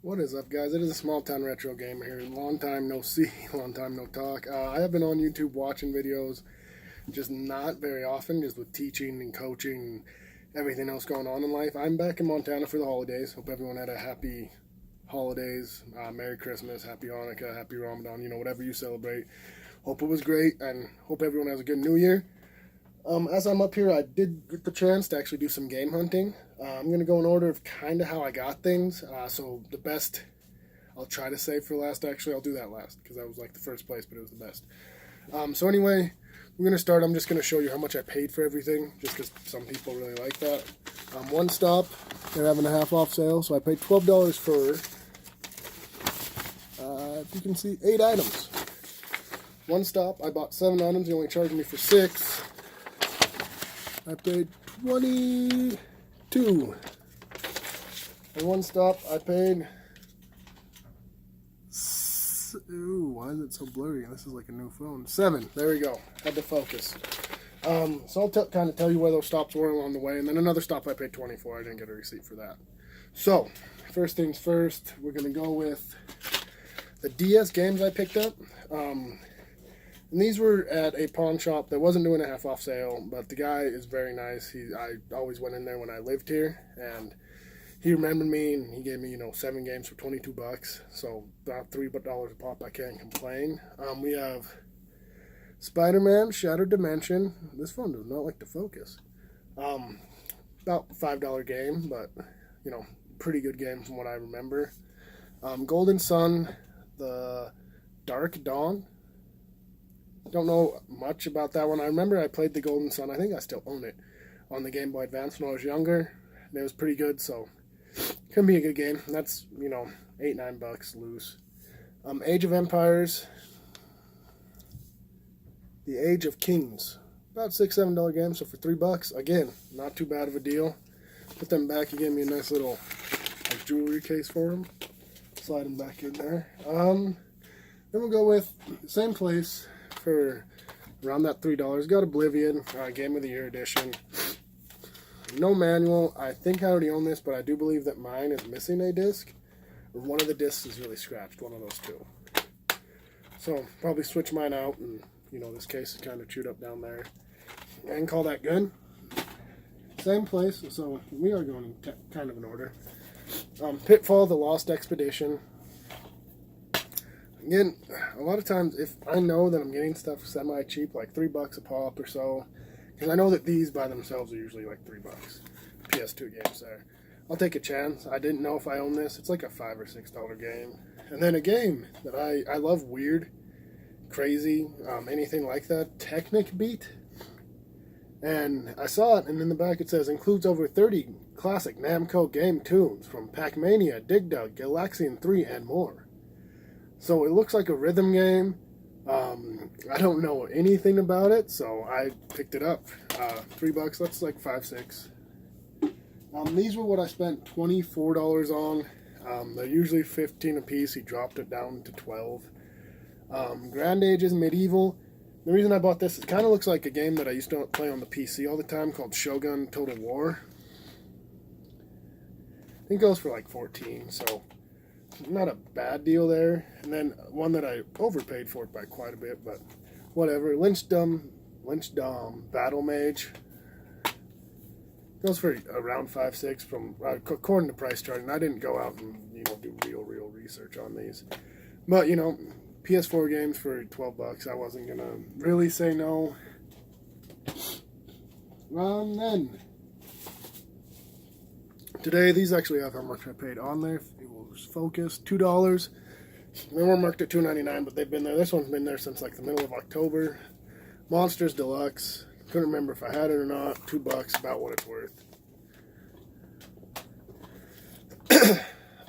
What is up, guys? It is a small town retro gamer here. Long time no see, long time no talk. I have been on YouTube watching videos, just not very often, just with teaching and coaching and everything else going on in life. I'm back in Montana for the holidays. Hope everyone had a happy holidays, Merry Christmas, Happy Hanukkah, Happy Ramadan, whatever you celebrate. Hope it was great, and hope everyone has a good New Year. As I'm up here, I did get the chance to actually do some game hunting. I'm going to go in order of kind of how I got things. So the best, I'll try to save for last. Actually, I'll do that last because that was like the first place, but it was the best. So anyway, we're going to start. I'm just going to show you how much I paid for everything, just because some people really like that. One Stop, they're having a half off sale, so I paid $12 for, if you can see, 8 items. One Stop, I bought 7 items. They only charged me for 6. I paid $22. And One Stop, I paid... Ooh, why is it so blurry? This is like a new phone. 7. There we go. Had to focus. So I'll kind of tell you where those stops were along the way. And then another stop I paid $24. I didn't get a receipt for that. So, first things first, we're going to go with the DS games I picked up. And these were at a pawn shop that wasn't doing a half off sale, but the guy is very nice. I always went in there when I lived here, and he remembered me, and he gave me, 7 games for $22. So about $3 a pop. I can't complain. We have Spider-Man Shattered Dimension. This phone does not like to focus. About $5 game, but pretty good game from what I remember. Golden Sun, the Dark Dawn. Don't know much about that one. I remember I played the Golden Sun. I think I still own it on the Game Boy Advance when I was younger. And it was pretty good, so could be a good game. That's, $8-9 loose. Age of Empires. The Age of Kings. About $6-7 game, so for $3, again, not too bad of a deal. Put them back. He gave me a nice little jewelry case for them. Slide them back in there. Then we'll go with the same place. For around that $3. Got Oblivion, Game of the Year edition. No manual. I think I already own this, but I do believe that mine is missing a disc. Or one of the discs is really scratched, one of those two. So, probably switch mine out, and, this case is kind of chewed up down there. And call that good. Same place, so we are going in kind of in order. Pitfall, The Lost Expedition. Again, a lot of times, if I know that I'm getting stuff semi-cheap, like $3 a pop or so, because I know that these by themselves are usually like $3. PS2 games there. I'll take a chance. I didn't know if I own this. It's like a $5 or $6 game. And then a game that I love, weird, crazy, anything like that, Technic Beat. And I saw it, and in the back it says, includes over 30 classic Namco game tunes from Pac-Mania, Dig Dug, Galaxian 3, and more. So it looks like a rhythm game. I don't know anything about it, so I picked it up. $3, that's like $5-6. These were what I spent $24 on. They're usually $15 a piece. He dropped it down to $12. Grand Ages Medieval. The reason I bought this, it kind of looks like a game that I used to play on the PC all the time called Shogun Total War. I think it goes for like $14, so not a bad deal there. And then one that I overpaid for it by quite a bit, but whatever. Lynchdom Battle Mage. Goes for around $5-6 from according to price chart, and I didn't go out and do real research on these. But PS4 games for $12, I wasn't gonna really say no. Then today, these actually have how much I paid on there. It was focused, $2. They were marked at $2.99, but they've been there. This one's been there since like the middle of October. Monsters Deluxe. Couldn't remember if I had it or not. $2, about what it's worth.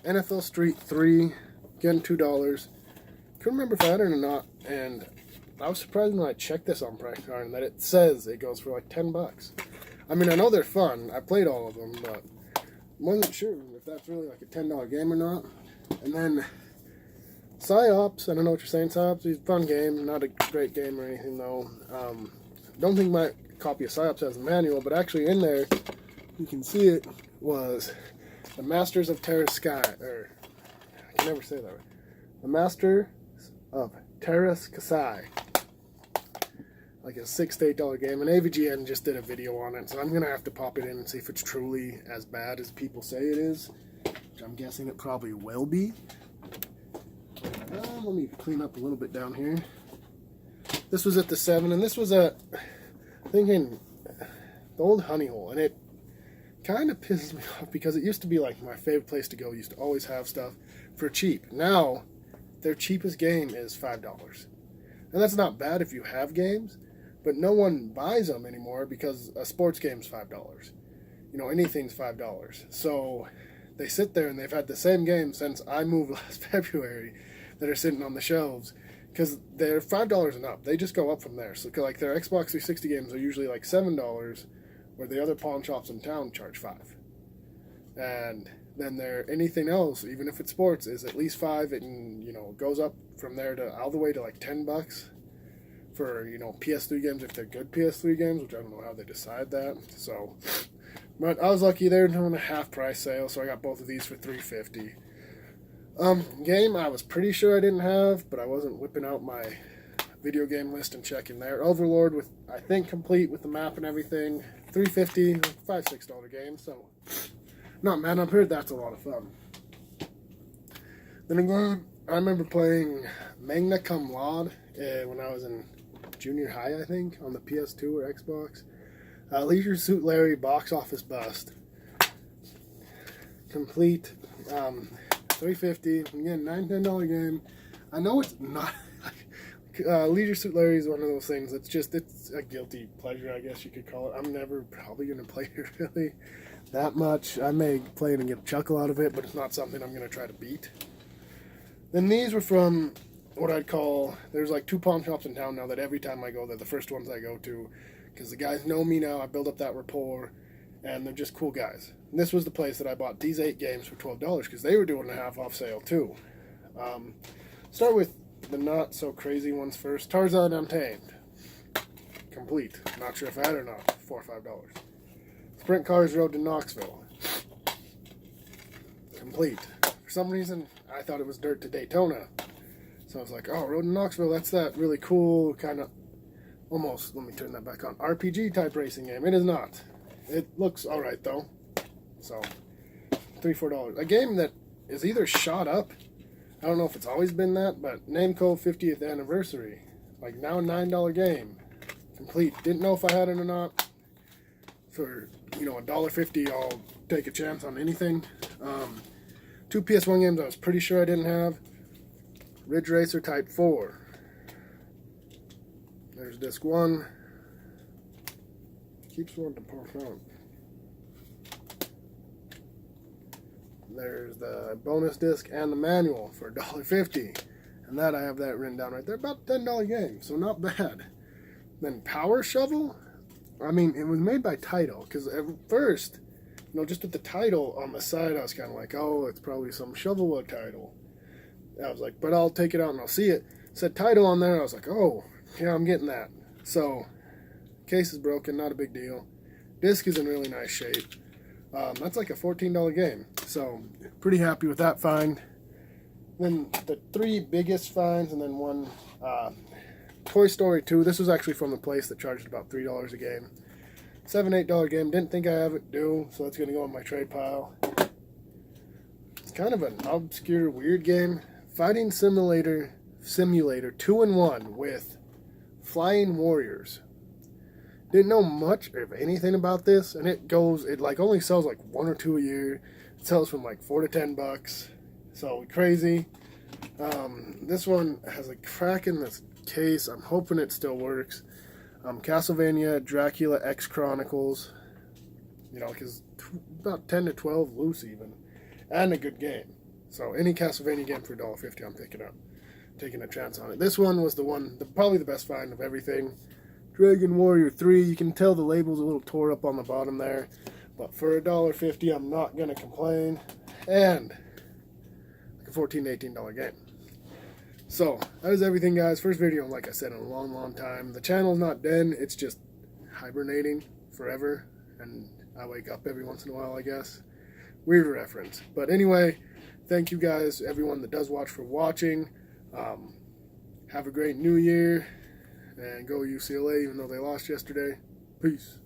NFL Street 3, again $2. Couldn't remember if I had it or not, and I was surprised when I checked this on Price Card that it says it goes for like $10. I mean, I know they're fun. I played all of them, but wasn't sure if that's really like a $10 game or not. And then PsyOps, I don't know what you're saying, PsyOps, it's a fun game, not a great game or anything though. Don't think my copy of PsyOps has a manual, but actually in there, you can see it was the Masters of Terra Sky, or can never say that right. The Master of Terras Kasai. Like a $6 to $8 game, and AVGN just did a video on it, so I'm gonna have to pop it in and see if it's truly as bad as people say it is, which I'm guessing it probably will be. Let me clean up a little bit down here. This was at the 7, and this was the old Honey Hole, and it kind of pisses me off because it used to be like my favorite place to go. Used to always have stuff for cheap. Now their cheapest game is $5, and that's not bad if you have games. But no one buys them anymore because a sports game's $5. You know, anything's $5. So they sit there and they've had the same game since I moved last February that are sitting on the shelves because they're $5 and up. They just go up from there. So like their Xbox 360 games are usually like $7, where the other pawn shops in town charge $5. And then their anything else, even if it's sports, is at least $5. And you know, goes up from there to all the way to like $10. For, you know, PS3 games, if they're good PS3 games, which I don't know how they decide that. So, but I was lucky they're doing a half price sale, so I got both of these for $3.50. Game I was pretty sure I didn't have, but I wasn't whipping out my video game list and checking there. Overlord with, I think, complete with the map and everything. $3.50, $5-6 game, so not mad. I've heard that's a lot of fun. Then again, I remember playing Magna Cum Laude when I was in junior high, I think, on the PS2 or Xbox. Leisure Suit Larry box office bust. Complete. $3.50. Again, $9-10 game. I know it's not. Leisure Suit Larry is one of those things that's just, it's a guilty pleasure, I guess you could call it. I'm never probably going to play it really that much. I may play it and get a chuckle out of it, but it's not something I'm going to try to beat. Then these were from what I'd call, there's like 2 pawn shops in town now that every time I go, they're the first ones I go to because the guys know me now. I build up that rapport and they're just cool guys. And this was the place that I bought these 8 games for $12 because they were doing a half off sale too. Start with the not so crazy ones first. Tarzan Untamed. Complete. Not sure if I had it or not. $4 or $5. Sprint Cars Road to Knoxville. Complete. For some reason, I thought it was Dirt to Daytona. So I was like, oh, Road to Knoxville, that's that really cool kind of, almost, let me turn that back on, RPG type racing game. It is not. It looks alright though. So, $3-4. A game that is either shot up, I don't know if it's always been that, but Namco 50th anniversary. Like now a $9 game. Complete. Didn't know if I had it or not. For, you know, $1.50, I'll take a chance on anything. 2 PS1 games I was pretty sure I didn't have. Ridge Racer Type 4. There's disc 1. Keeps wanting to pop out. There's the bonus disc and the manual for $1.50. And that I have that written down right there. About a $10 game, so not bad. Then Power Shovel. I mean, it was made by Taito, because at first, you know, just with the title on the side, I was kind of like, oh, it's probably some shovelware title. I was like, but I'll take it out and I'll see it. It said title on there, I was like, oh, yeah, I'm getting that. So, case is broken, not a big deal. Disc is in really nice shape. That's like a $14 game, so pretty happy with that find. Then the 3 biggest finds, and then one Toy Story 2. This was actually from the place that charged about $3 a game. $7-8 game. Didn't think I have it due, so that's going to go in my trade pile. It's kind of an obscure, weird game. Fighting Simulator 2-in-1 with Flying Warriors. Didn't know much of anything about this, and it like only sells like 1 or 2 a year. It sells from like $4 to $10. So crazy. This one has a crack in this case. I'm hoping it still works. Castlevania Dracula X Chronicles. You know, because about 10 to 12 loose even. And a good game. So any Castlevania game for $1.50 I'm picking up. Taking a chance on it. This one was probably the best find of everything. Dragon Warrior 3. You can tell the label's a little tore up on the bottom there. But for $1.50 I'm not going to complain. And like a $14 to $18 game. So, that is everything, guys. First video, like I said, in a long, long time. The channel's not dead. It's just hibernating forever. And I wake up every once in a while, I guess. Weird reference. But anyway, thank you guys, everyone that does watch, for watching. Have a great new year, and go UCLA, even though they lost yesterday. Peace.